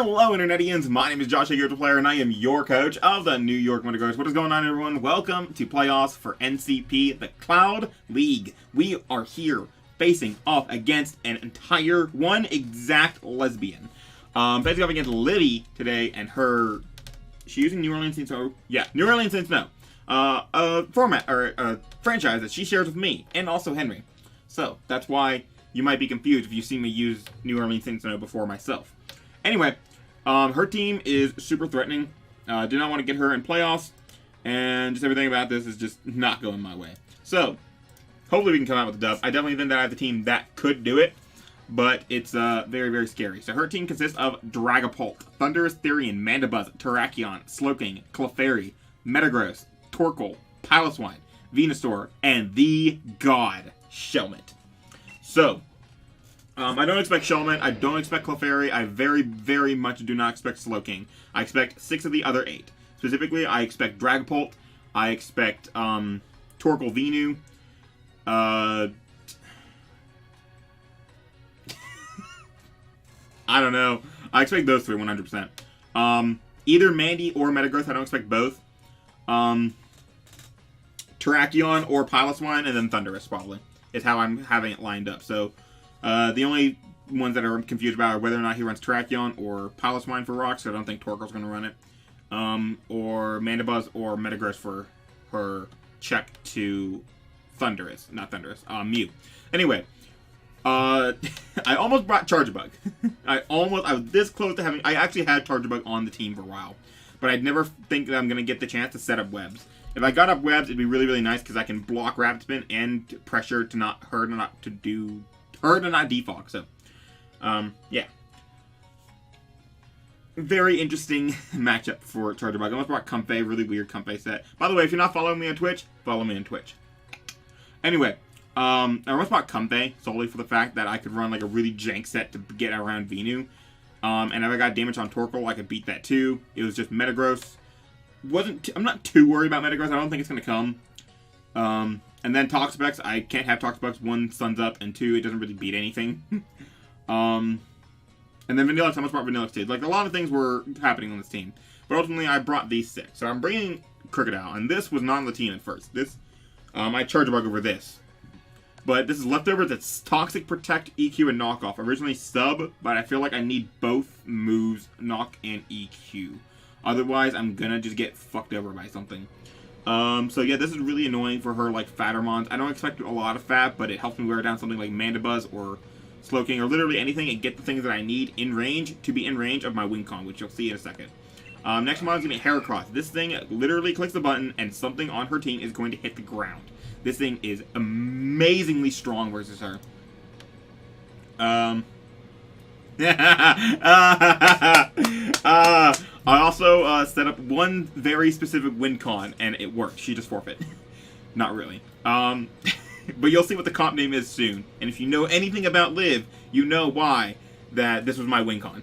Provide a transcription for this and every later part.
Hello Internetians, my name is Josh, a player, and I am your coach of the New York Metagross. What is going on, everyone? Welcome to playoffs for NCP, the Cloud League. We are here facing off against an entire, one exact lesbian. Facing off against Livvy today, and she's using New Orleans Saints, New Orleans Saints No. A format, or a franchise that she shares with me, and also Henry. So, that's why you might be confused if you see me use New Orleans Saints No before myself. Anyway, her team is super threatening. Do not want to get her in playoffs, and just everything about this is just not going my way. So, hopefully we can come out with a dub. I definitely think that I have the team that could do it, but it's very, very scary. So her team consists of Dragapult, Thunderous Therian, Mandibuzz, Terrakion, Slowking, Clefairy, Metagross, Torkoal, Piloswine, Venusaur, and the God, Shelmet. So, I don't expect Shelmet, I don't expect Clefairy, I very, very much do not expect Slowking. I expect 6 of the other 8. Specifically, I expect Dragapult, I expect Torkoal Venu, I don't know. I expect those 3 100%. Either Mandy or Metagross, I don't expect both. Terrakion or Piloswine, and then Thundurus probably, is how I'm having it lined up. So, the only ones that are confused about are whether or not he runs Terrakion or Piloswine for rocks, so I don't think Torkoal's going to run it. Or Mandibuzz or Metagross for her check to Thundurus. Not Thundurus, Mew. Anyway, I almost brought Charjabug. I was this close to having, I actually had Charjabug on the team for a while, but I'd never think that I'm going to get the chance to set up webs. If I got up webs, it'd be really, really nice because I can block Rapid Spin and pressure to not her to not defog. So, yeah. Very interesting matchup for Charjabug. I almost brought Comfey, really weird Comfey set. By the way, if you're not following me on Twitch, follow me on Twitch. Anyway, I almost bought Comfey solely for the fact that I could run like a really jank set to get around Venu. And if I got damage on Torkoal, I could beat that too. It was just Metagross. I'm not too worried about Metagross. I don't think it's going to come. And then Toxapex, I can't have Toxapex. 1, Sun's Up, and 2, it doesn't really beat anything. And then Vanillix, I almost brought Vanillix too. Like, a lot of things were happening on this team. But ultimately, I brought these 6. So I'm bringing Crocodile, and this was not on the team at first. This, I Charjabug over this. But this is leftover. That's Toxic, Protect, EQ, and Knockoff. Originally sub, but I feel like I need both moves, Knock and EQ. Otherwise, I'm gonna just get fucked over by something. So yeah, this is really annoying for her, like, Fattermons. I don't expect a lot of fat, but it helps me wear down something like Mandibuzz or Slowking or literally anything and get the things that I need in range to be in range of my Wincon, which you'll see in a second. Next mod is going to be Heracross. This thing literally clicks the button and something on her team is going to hit the ground. This thing is amazingly strong versus her. I also set up one very specific Wincon, and it worked. She just forfeit. Not really. But you'll see what the comp name is soon. And if you know anything about Liv, you know why that this was my Wincon.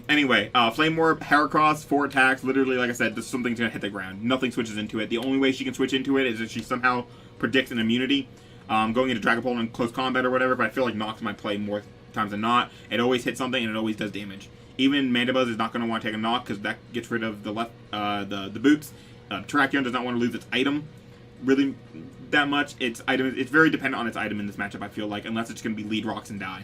Anyway, Flame Orb, Heracross, 4 attacks. Literally, like I said, just something's gonna hit the ground. Nothing switches into it. The only way she can switch into it is if she somehow predicts an immunity. Going into Dragapult in close combat or whatever, but I feel like Nox might play more times than not. It always hits something and it always does damage. Even Mandibuzz is not going to want to take a knock because that gets rid of the the boots. Terrakion does not want to lose its item really that much. It's very dependent on its item in this matchup, I feel like, unless it's going to be lead rocks and die.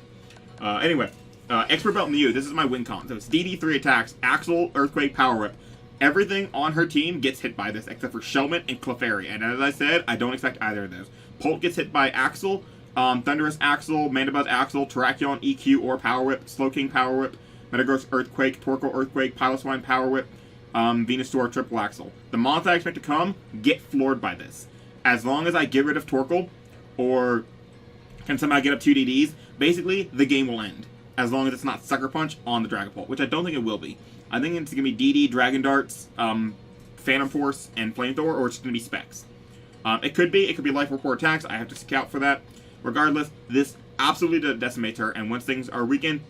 Anyway, Expert Belt Mew. This is my Wincon. So it's DD 3 attacks, Axle, Earthquake, Power Whip. Everything on her team gets hit by this except for Shelmet and Clefairy. And as I said, I don't expect either of those. Pult gets hit by Axle, Thundurus Axle, Mandibuzz Axle, Terrakion EQ or Power Whip, Slowking Power Whip, Metagross Earthquake, Torkoal Earthquake, Piloswine Power Whip, Venusaur Triple Axle. The mons I expect to come get floored by this. As long as I get rid of Torkoal, or can somehow get up 2 DDs, basically, the game will end. As long as it's not Sucker Punch on the Dragapult, which I don't think it will be. I think it's going to be DD, Dragon Darts, Phantom Force, and Flamethrower, or it's going to be Specs. It could be Life Report attacks. I have to scout for that. Regardless, this absolutely decimates her, and once things are weakened,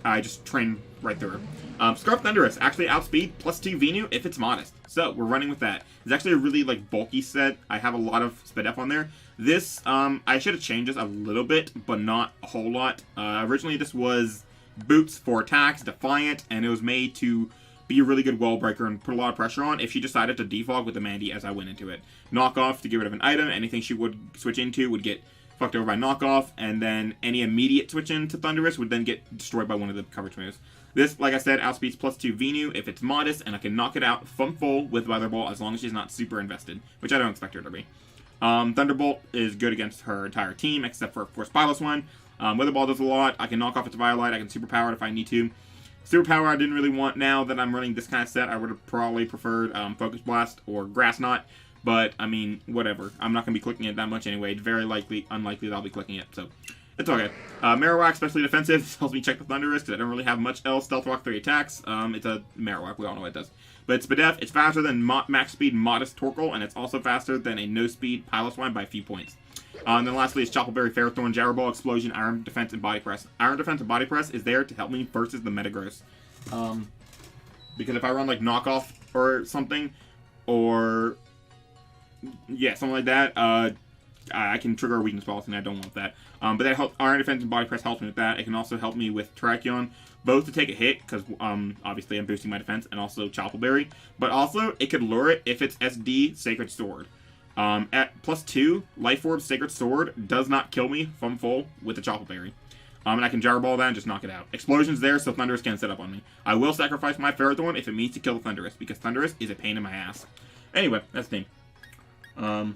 I just train right through her. Scarf Thundurus, actually outspeed, +2 Venu if it's modest. So, we're running with that. It's actually a really, like, bulky set. I have a lot of SpDef on there. This, I should have changed this a little bit, but not a whole lot. Originally, this was Boots, 4 attacks, Defiant, and it was made to be a really good wall breaker and put a lot of pressure on if she decided to defog with the Mandy as I went into it. Knockoff to get rid of an item, anything she would switch into would get fucked over by knockoff, and then any immediate switch into Thunderous would then get destroyed by one of the coverage moves. This, like I said, outspeeds +2 Venu if it's modest, and I can knock it out from full with Weather Ball as long as she's not super invested, which I don't expect her to be. Thunderbolt is good against her entire team, except for, of course, Pilus one. Weather Ball does a lot. I can knock off its Violet. I can Superpower it if I need to. Superpower I didn't really want now that I'm running this kind of set. I would have probably preferred Focus Blast or Grass Knot. But, I mean, whatever. I'm not going to be clicking it that much anyway. It's very unlikely that I'll be clicking it. So, it's okay. Marowak, especially defensive, helps me check the Thunderous because I don't really have much else. Stealth Rock, 3 attacks. It's a Marowak. We all know what it does. But it's Spadef. It's faster than max speed Modest Torkoal, and it's also faster than a no-speed Piloswine by a few points. And then lastly is Choppleberry, Ferrothorn, Gyro Explosion, Iron Defense, and Body Press. Iron Defense and Body Press is there to help me versus the Metagross. Because if I run like Knockoff or something, or yeah, something like that, I can trigger a weakness policy, and I don't want that. But that helps. Iron Defense and Body Press helps me with that. It can also help me with Terrakion, both to take a hit, because obviously I'm boosting my defense, and also Choppleberry. But also, it could lure it if it's SD Sacred Sword. At +2, Life Orb Sacred Sword does not kill me from full with the Choppleberry. And I can Gyro Ball that and just knock it out. Explosion's there, so Thunderous can't set up on me. I will sacrifice my Ferrothorn if it means to kill the Thunderous, because Thunderous is a pain in my ass. Anyway, that's the team. I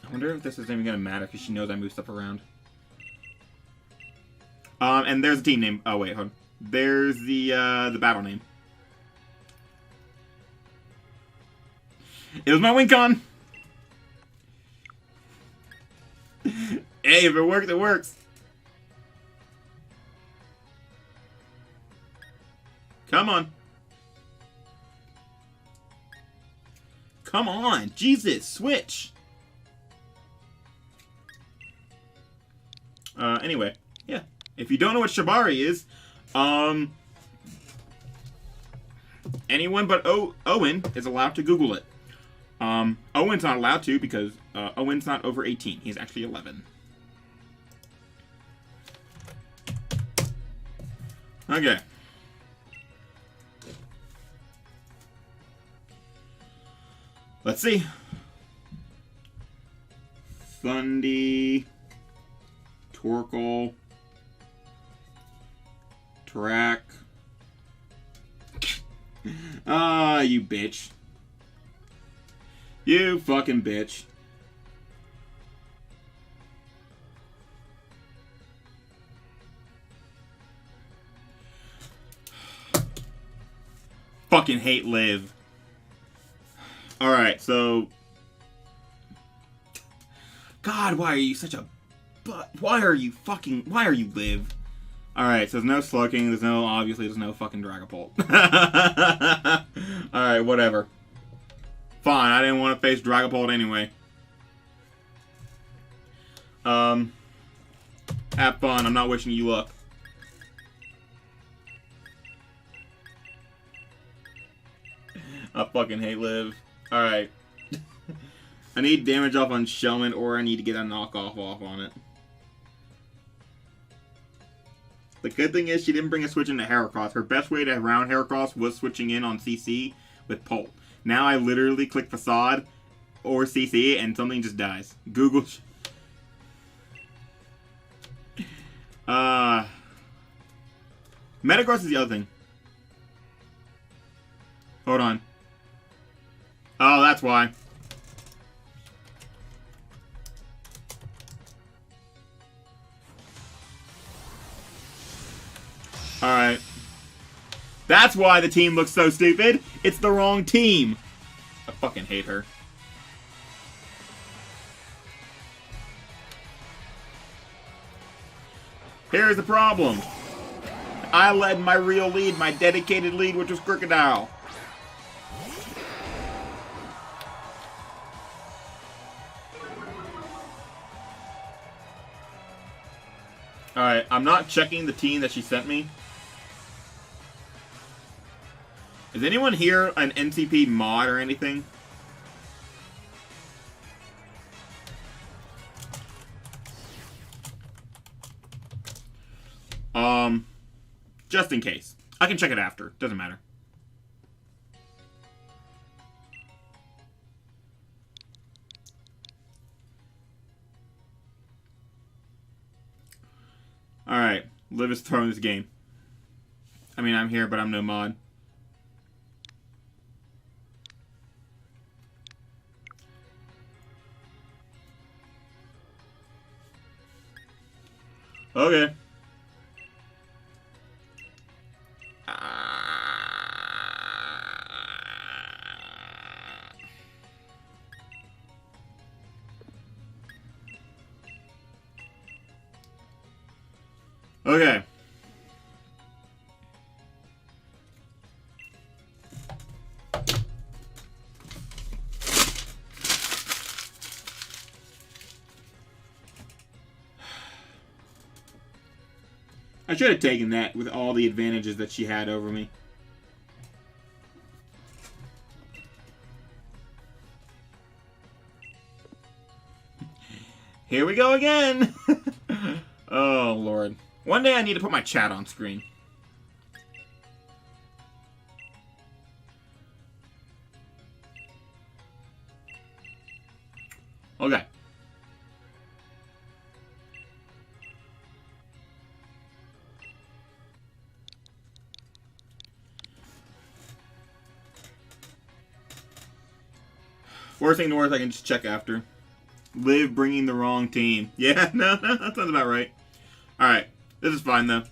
wonder if this is even gonna matter because she knows I move stuff around. And there's the team name. Oh wait, hold on. There's the battle name. It was my Wincon. Hey, if it works, it works. Come on. Come on. Jesus, switch. Anyway, yeah. If you don't know what Shibari is, anyone but Owen is allowed to Google it. Owen's not allowed to because Owen's not over 18. He's actually 11. Okay. Let's see. Thundy, Torkoal, Track. Ah, you bitch. You fucking bitch. Fucking hate Liv. Alright, so... God, why are you such a... Why are you Liv? Alright, so there's no Slowking, obviously there's no fucking Dragapult. Alright, whatever. Fine, I didn't want to face Dragapult anyway. Have fun, I'm not wishing you luck. I fucking hate Liv. Alright. I need damage off on Shellman, or I need to get a knockoff off on it. The good thing is she didn't bring a switch into Heracross. Her best way to round Heracross was switching in on CC with Pult. Now I literally click Facade or CC and something just dies. Google. Metagross is the other thing. Hold on. Oh, that's why. Alright. That's why the team looks so stupid. It's the wrong team. I fucking hate her. Here's the problem. I led my real lead, my dedicated lead, which was Crocodile. Alright, I'm not checking the team that she sent me. Is anyone here an NCP mod or anything? Just in case. I can check it after. Doesn't matter. Alright. Liv is throwing this game. I mean, I'm here, but I'm no mod. Okay. Okay. I should have taken that with all the advantages that she had over me. Here we go again! Oh, Lord. One day I need to put my chat on screen. Okay. Worst thing to worst, I can just check after. Liv bringing the wrong team. Yeah, no, that sounds about right. Alright, this is fine though.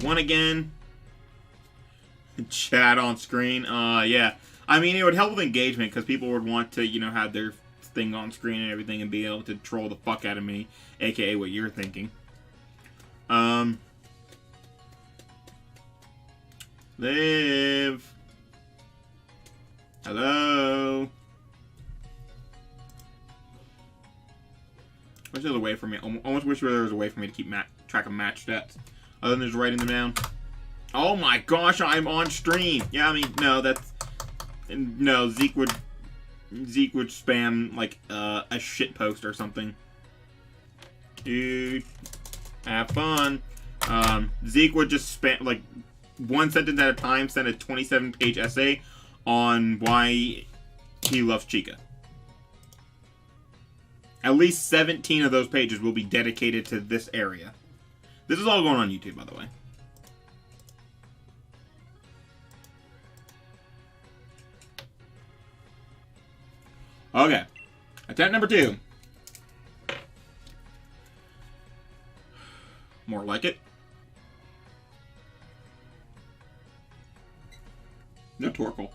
$151 again. Chat on screen. Yeah. I mean, it would help with engagement because people would want to, you know, have their thing on screen and everything and be able to troll the fuck out of me, aka what you're thinking. Liv. Hello. Wish there was a way for me. Almost wish there was a way for me to keep track of match stats, other than just writing them down. Oh my gosh, I'm on stream. Yeah, I mean, no, that's no. Zeke would spam like a shit post or something. Dude, have fun. Zeke would just spam like one sentence at a time, send a 27-page essay on why he loves Chica. At least 17 of those pages will be dedicated to this area. This is all going on YouTube, by the way. Okay. Attempt number 2. More like it. No Torkoal.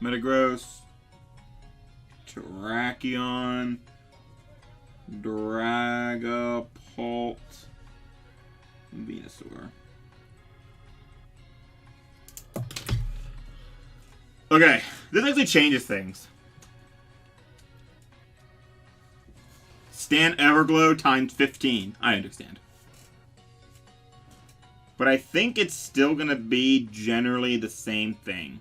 Metagross. Terrakion. Dragapult. Venusaur. Okay, this actually changes things. Stand Everglow times 15. I understand. But I think it's still going to be generally the same thing.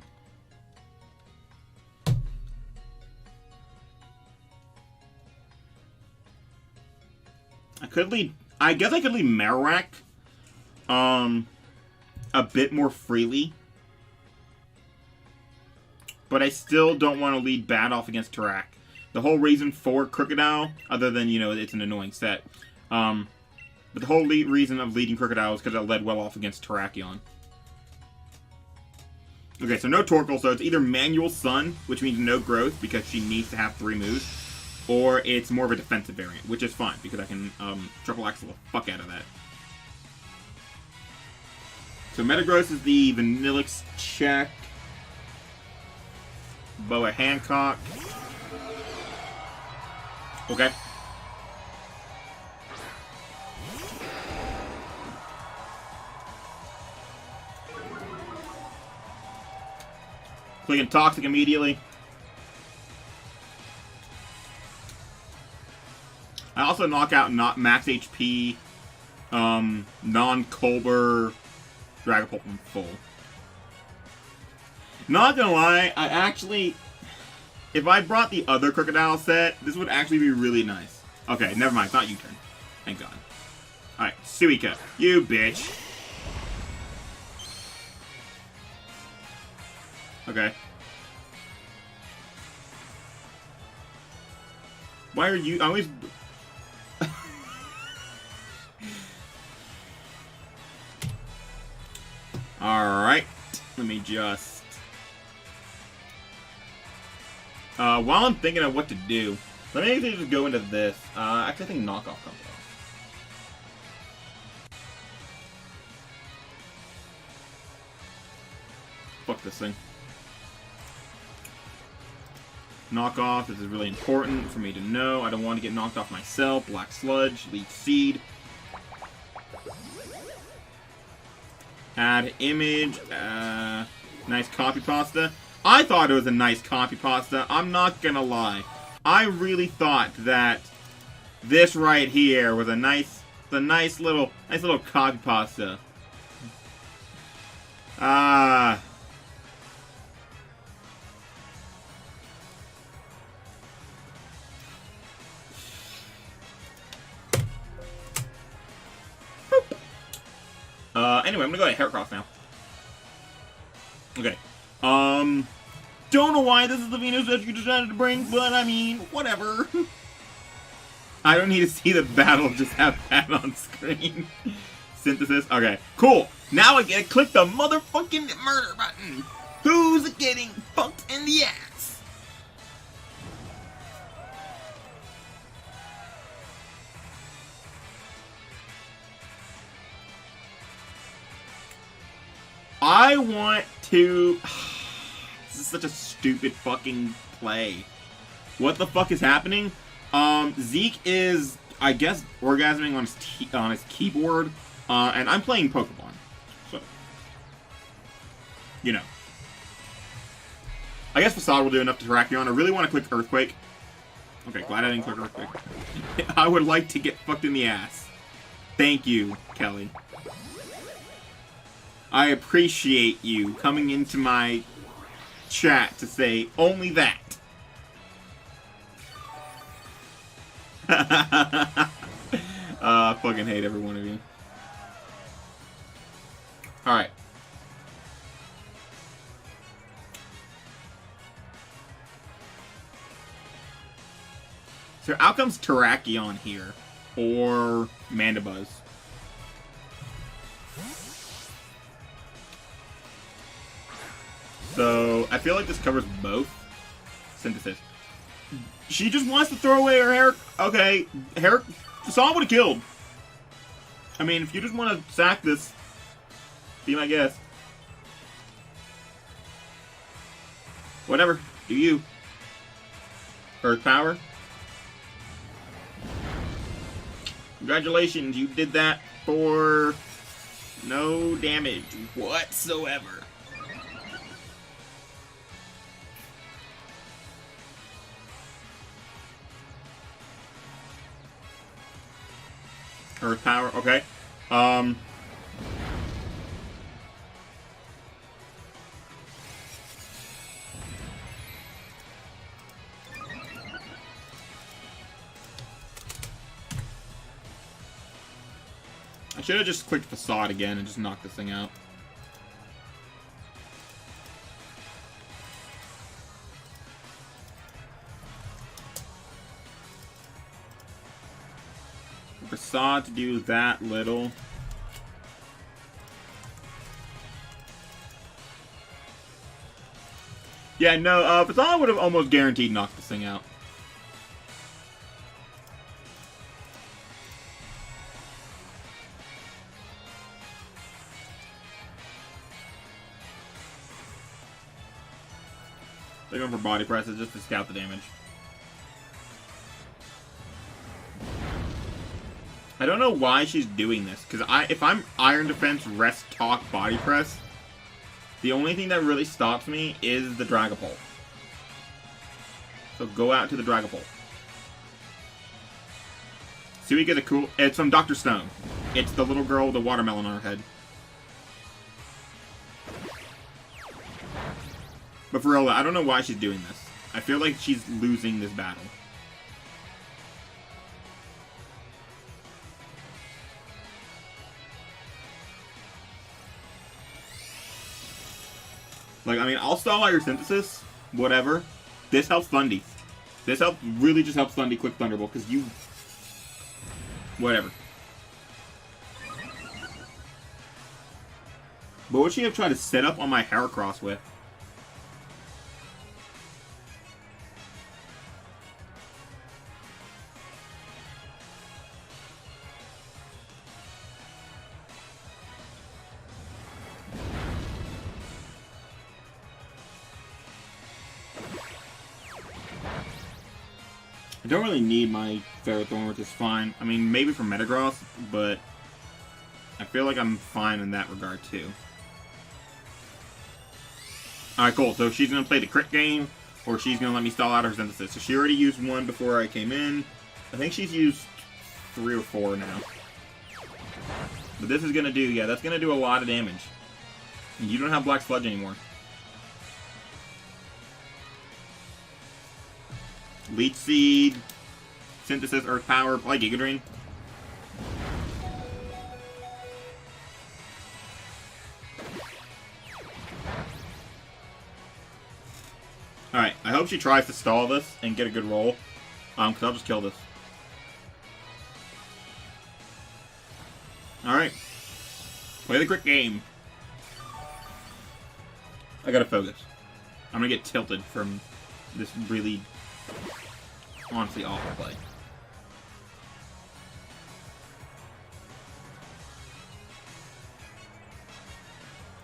I guess I could lead Marowak a bit more freely. But I still don't want to lead bad off against Tarak. The whole reason for Crocodile, other than, you know, it's an annoying set, but the whole reason of leading Crocodile is because it led well off against Terrakion. Okay, so no Torkoal, so it's either Manual Sun, which means no growth because she needs to have 3 moves, or it's more of a defensive variant, which is fine because I can triple axle the fuck out of that. So Metagross is the Vanillix check. Boa Hancock. Okay. Clicking Toxic immediately. I also knock out not max HP, non-Colbur Dragapult in full. Not gonna lie, I actually, if I brought the other Crocodile set, this would actually be really nice. Okay, never mind, it's not U-turn. Thank God. Alright, Suika, you bitch. Okay. Why are you always... Alright. Let me just... while I'm thinking of what to do, let me just go into this. Actually, I think knockoff comes off. Fuck this thing. Knockoff, this is really important for me to know. I don't want to get knocked off myself. Black Sludge, Leech Seed. Add image. Nice copy pasta. I thought it was a nice copy pasta. I'm not gonna lie. I really thought that this right here was a nice little copy pasta. Anyway, I'm gonna go to Heracross now. Okay. Don't know why this is the Venus that you decided to bring, but I mean, whatever. I don't need to see the battle, just have that on screen. Synthesis. Okay, cool. Now I get to click the motherfucking murder button. Who's getting fucked in the ass? I want to... This is such a stupid fucking play. What the fuck is happening? Zeke is, I guess, orgasming on his keyboard, and I'm playing Pokemon. So, you know. I guess Facade will do enough to Terrakion. I really want to click Earthquake. Okay, glad I didn't click Earthquake. I would like to get fucked in the ass. Thank you, Kelly. I appreciate you coming into my chat to say only that. Fucking hate every one of you. Alright. So out comes Terrakion here. Or Mandibuzz. So, I feel like this covers both. Synthesis. She just wants to throw away her hair. Okay, hair. Facade would have killed. I mean, if you just want to sack this, be my guest. Whatever. Do you. Earth Power. Congratulations, you did that for no damage whatsoever. Earth Power, okay. I should have just clicked Facade again and just knocked this thing out. Facade to do that little. Yeah, no, Facade would have almost guaranteed knocked this thing out. They're going for body presses just to scout the damage. I don't know why she's doing this, because if I'm Iron Defense, Rest, Talk, Body Press, the only thing that really stops me is the Dragapult. So go out to the Dragapult. See, we get a cool... It's from Dr. Stone. It's the little girl with the watermelon on her head. But for real, I don't know why she's doing this. I feel like she's losing this battle. Like, I mean, I'll stall out your synthesis. Whatever. This helps Thundy. This really just helps Thundy quick Thunderbolt, because you... Whatever. But what should you have tried to set up on my Heracross with? I don't really need my Ferrothorn, which is fine. I mean, maybe for Metagross, but I feel like I'm fine in that regard, too. Alright, cool. So she's going to play the crit game, or she's going to let me stall out her Synthesis. So she already used one before I came in. I think she's used 3 or 4 now. But this is going to do, yeah, that's going to do a lot of damage. And you don't have Black Sludge anymore. Leech Seed, Synthesis, Earth Power, play Giga Drain. Alright, I hope she tries to stall this and get a good roll. Because I'll just kill this. Alright. Play the quick game. I gotta focus. I'm gonna get tilted from this really... honestly awful play.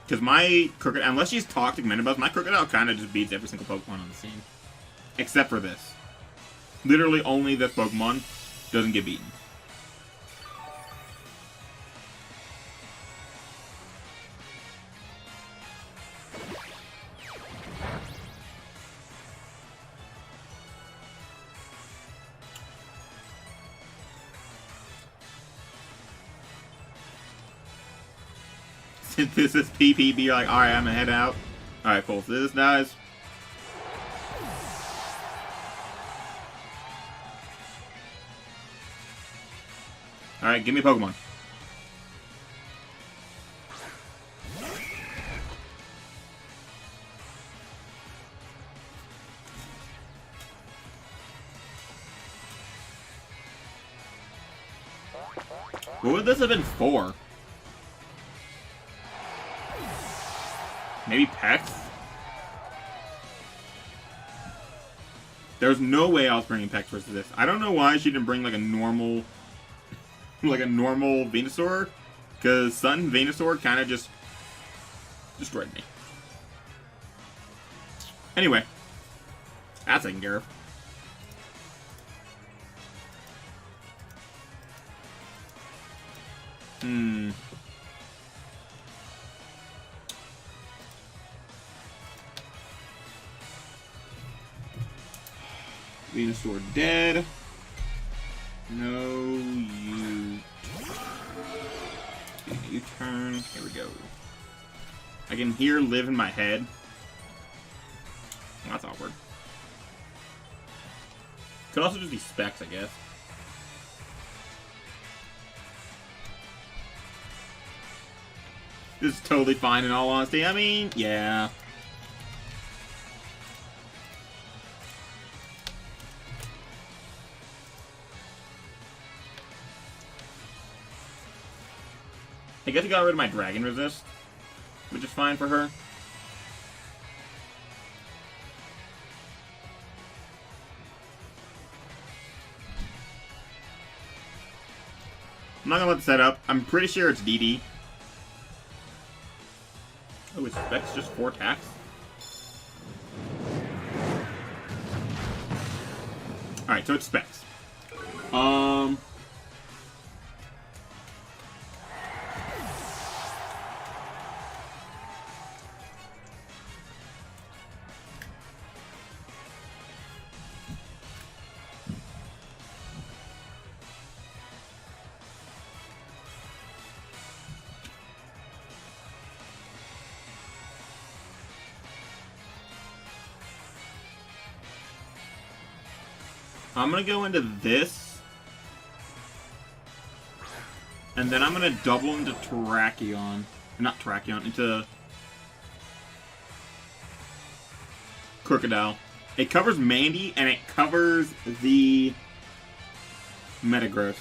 Because my Crocodile, unless she's Toxic Menabuzz, my Crocodile kind of just beats every single Pokemon on the scene. Except for this. Literally only this Pokemon doesn't get beaten. This is PPB, you're like, alright, I'm gonna head out. Alright, cool. So this dies. Alright, give me a Pokemon. What would this have been for? Maybe Pex? There's no way I was bringing Pex versus this. I don't know why she didn't bring like a normal... like a normal Venusaur. Because Sun Venusaur kind of just... destroyed me. Anyway. That's taken care of. Venusaur dead. No, you turn. Here we go. I can hear Liv in my head. Well, that's awkward. Could also just be Specs, I guess. This is totally fine in all honesty. I mean, yeah. I guess I got rid of my Dragon Resist, which is fine for her. I'm not gonna let the set up. I'm pretty sure it's DD. Oh, it's Specs just 4 attacks? Alright, so it's Specs. I'm gonna go into this. And then I'm gonna double into Terrakion. Not Terrakion, into Crocodile. It covers Mandy, and it covers the Metagross.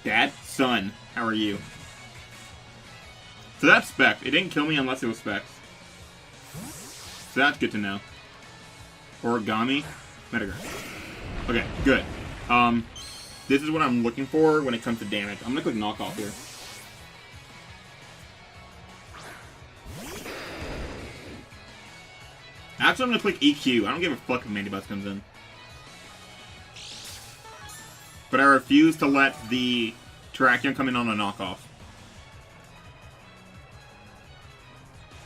Dad? Son, how are you? So that's Specs. It didn't kill me unless it was Specs. So that's good to know. Origami, Metagross. Okay, good. This is what I'm looking for when it comes to damage. I'm gonna click knockoff here. Actually, I'm gonna click EQ. I don't give a fuck if Mandibuzz comes in. But I refuse to let the Terrakion come in on a knockoff.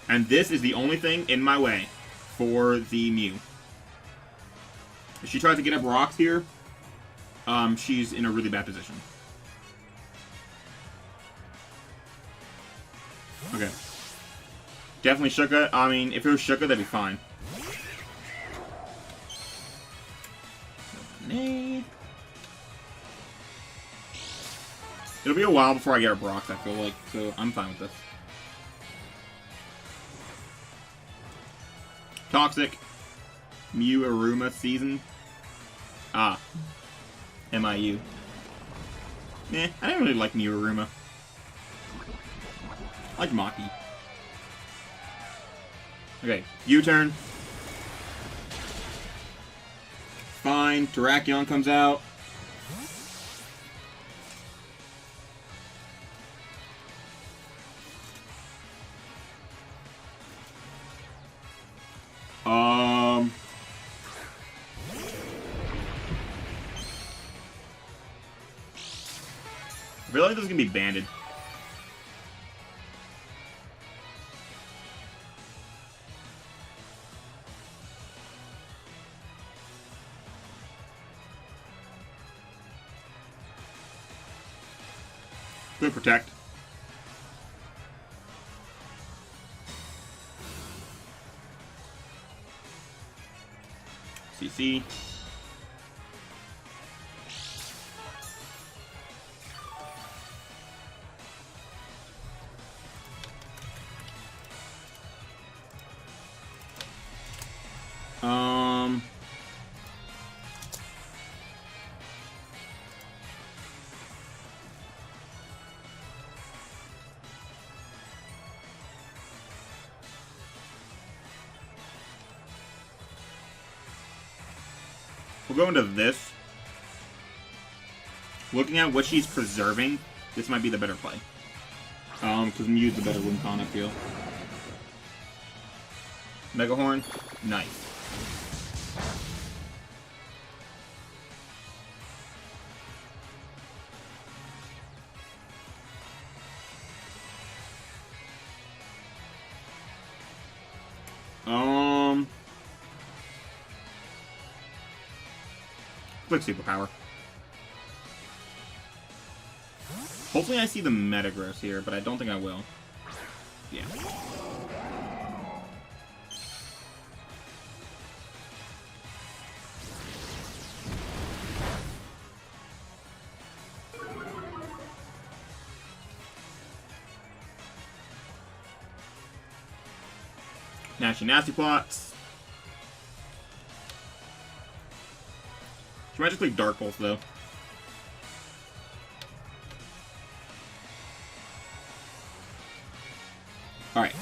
And this is the only thing in my way for the Mew. If she tries to get up rocks here, she's in a really bad position. Okay. Definitely Shuka. I mean, if it was Shuka, that'd be fine. Nay. It'll be a while before I get up rocks, I feel like, so I'm fine with this. Toxic. Mew Aruma season. Ah. MIU. Nah, I didn't really like Mew Aruma. I like Maki. Okay, U-turn. Fine, Terrakion comes out. I feel like this is gonna be banded. Good protect. CC. We'll go into this. Looking at what she's preserving, this might be the better play. Because Mew's the better win con, I feel. Mega Horn, nice. Quick superpower. Hopefully I see the Metagross here, but I don't think I will. Yeah. Nasty plots. She might just click Dark Pulse though. Alright.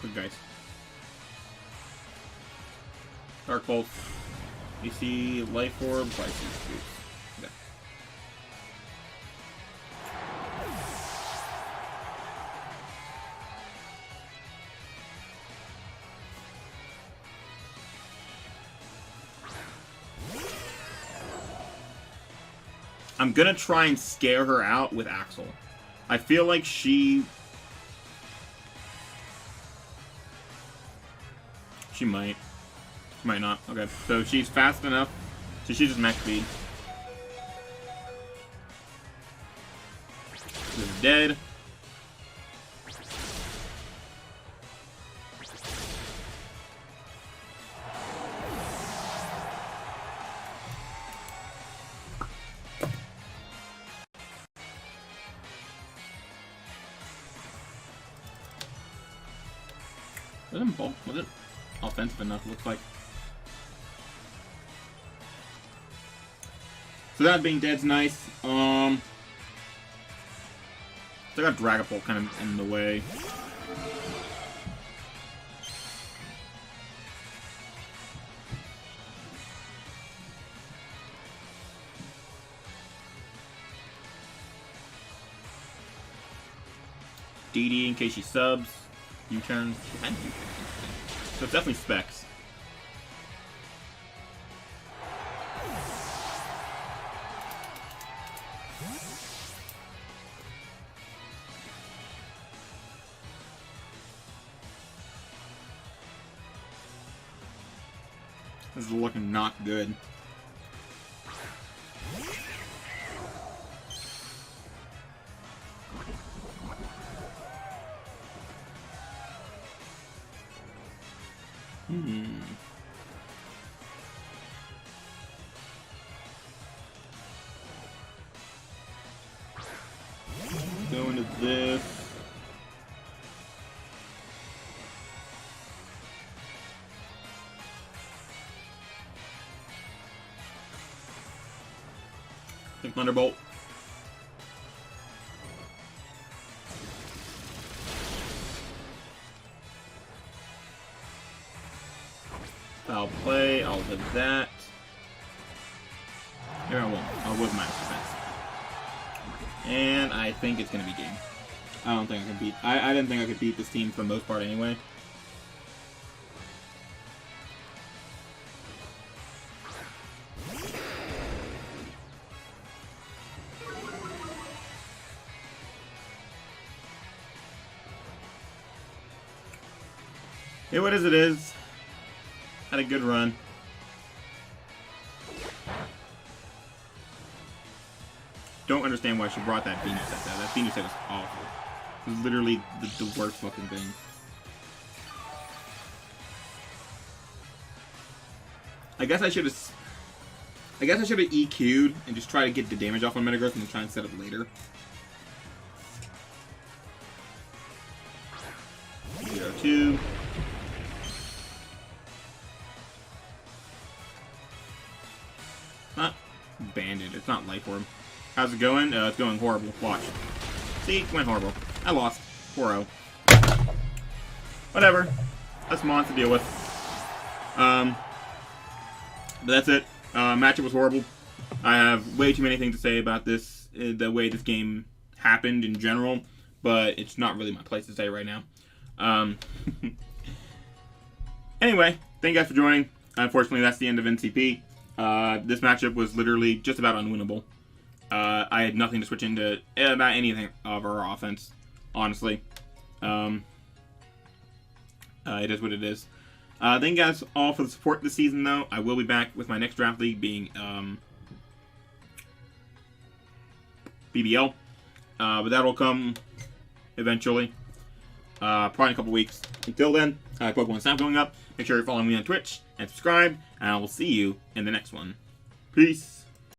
Good guys. Dark Bolt. You see Life Orb, Pisces. Okay. I'm gonna try and scare her out with Axel. I feel like she might. She might not. Okay, so she's fast enough. So she's just max speed. This is dead. Was it offensive enough? Looks like. So that being dead's nice. So I got Dragapult kind of in the way. DD in case she subs. U-turns. And U-turns. So it's definitely specs. This is looking not good. Go into this. Think Thunderbolt. I'll play, I'll live that. Here I won't. I'll live my defense. And I think it's gonna be game. I don't think I can beat. I didn't think I could beat this team for the most part anyway. Hey, what is it is? Had a good run. Don't understand why she brought that Venus set though. That Venus set was awful. It was literally the worst fucking thing. I guess I should have EQ'd and just try to get the damage off on Metagross and then try and set it later. 0-2. Not Banded. It's not Life Orb. How's it going? It's going horrible. Watch. See? It went horrible. I lost. 4-0. Whatever. That's Mon to deal with. But that's it. Matchup was horrible. I have way too many things to say about this, the way this game happened in general, but it's not really my place to say right now. Anyway, thank you guys for joining. Unfortunately, that's the end of NCP. This matchup was literally just about unwinnable. I had nothing to switch into about anything of our offense, honestly. It is what it is. Thank you guys all for the support this season, though. I will be back with my next draft league being BBL. But that'll come eventually. Probably in a couple weeks. Until then, Pokemon Snap going up. Make sure you're following me on Twitch and subscribe. And I will see you in the next one. Peace.